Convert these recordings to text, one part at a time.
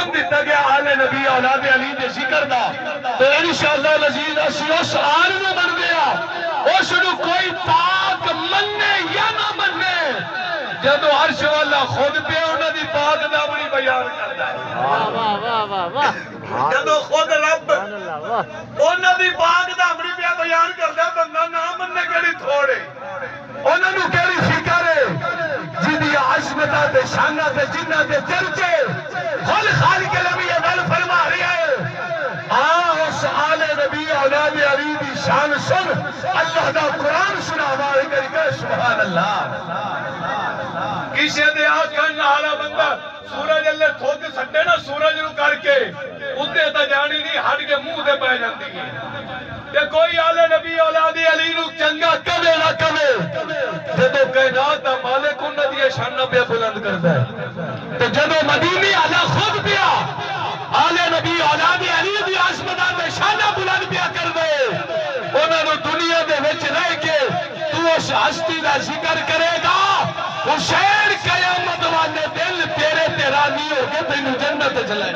حکم دیتا گیا آل نبی اولاد علی دے ذکر دا تو انشاءاللہ العزیز اسی اس آل نو بن گیا اس نو کوئی پاک مننے یا نہ مننے جدو عرش والا خود پہ انہوں دی پاک دامنی بیان کرتا ہے جدو خود رب انہوں دی پاک دامنی پہ بیان کرتا ہے بندہ نہ مننے کیڑی تھوڑے انہوں نے کیڑی فکر ہے جدی عظمتہ تے شانہ تے جنہ تے چرچے خل خالق نبی عدل فرما رہی ہے اس آل نبی اولاد علی دی شان سن اللہ دا قرآن سنا ہمارے کر سبحان اللہ کسی دے آقا نالا بندہ سورج اللہ تھوک سٹے نا سورج نو کر کے ادھے تا جانی نہیں ہٹ کے منہ دے پہ جاندی ہے کہ کوئی آل نبی اولاد علی نو چنگا کبے نہ کبے جدو کائنات دا مالک انہ دی شانہ پہ بلند کرتا ہے تو جدو مدینی آلہ خود پیا آل نبی اولاد علی دی عظمتہ پہ شانہ بلند پیا کر دے انہوں نے دنیا دے وچ رہ کے تو اس ہستی دا ذکر کرے گا حسین قیامت والے دل تیرے تیرا نہیں ہو کے تینوں جنت چلے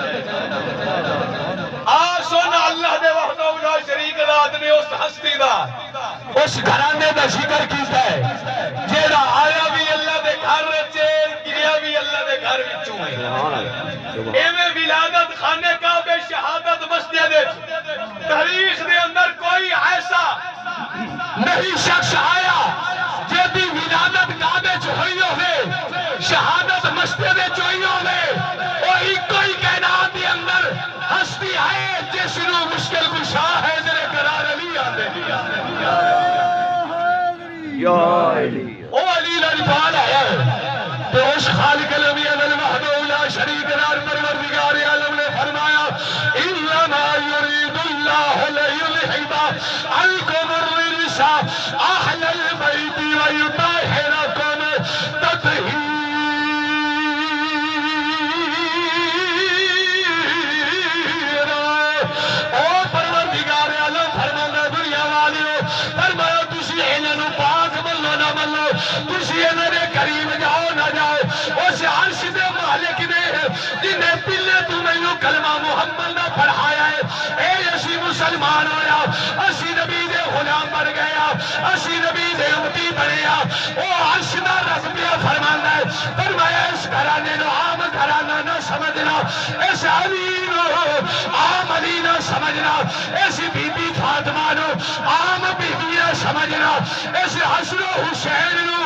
سن اللہ دے وحدہ لا شریک ذات نے اس ہستی دا اس گھرانے دا ذکر کیتا ہے جیڑا آیا بھی اللہ دے گھر وچ گریا بھی اللہ دے گھر وچوں ہے ایویں ولادت خانے کعبے شہادت مسجد تاریخ دے اندر کوئی ایسا نہیں شخص آیا جیدی ولادت کعبے چ ہوئی ہوئے شہادت مسجد چ ہوئی ہوئے وہی کوئی کائنات کے اندر ہستی ہے جس نو مشکل کشا ہے جڑے قرار علی آندے یا علی او علی لڑپال ہے تو اس خالق الامین الوحدہ لا شریک له پروردگار عالم نے فرمایا انما يريد الله ليذهب عنكم الرجس اهل البيت ويطهركم تطهيرا او پروردگار عالم فرمایا دنیا والو فرمایا تسی انہاں نو پاک منو نہ منو تسی انہاں دے قریب جاؤ نہ جاؤ اس عرش دے مالک نے جنہیں پلے تو میں کلمہ محمد نے پڑھایا ہے اے اسی مسلمان ہویا اسی نبی دے غلام بن گیا اسی نبی دے امتی بنیا او عرش دا رب پہ فرمانا ہے فرمایا اس گھرانے نو عام گھرانہ نہ سمجھنا اس علی نو عام علی نہ سمجھنا اس بی بی فاطمہ نو عام بی بی نہ سمجھنا اس حسن و حسین نو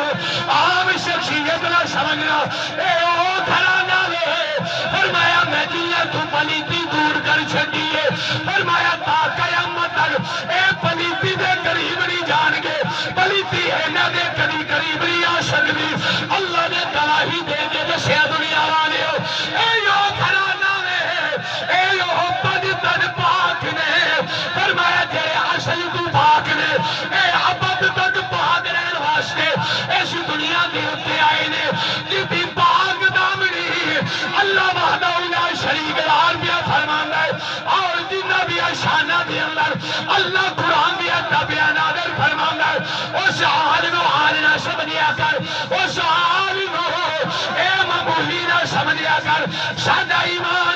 عام شخصیت نہ سمجھنا اے او گھرانہ لے فرمایا میں دنیا تو پلیتی دور کر چھٹیے فرمایا تا قیامت تک اے پلیتی دے قریب نہیں جان گے پلیتی ہے نہ دے قریب نہیں آ سکتی اللہ نے گواہی دے دے دسیا دنیا والے ہو اے یو گھرانہ میں اے یو پد تن پاک نے فرمایا جے اصل تو پاک نے اے ابد تک پاک رہن واسطے اس دنیا دے اتے آئے نے جی پاک دامنی اللہ وحدہ لا شریک له بھی فرمانا ہے اور جنہ بھی شانہ دے اندر اللہ قرآن بھی بیان نازل فرمانا ہے اس حال نو حال نہ سمجھیا کر اس حال نو اے معمولی نہ سمجھیا کر سادہ ایمان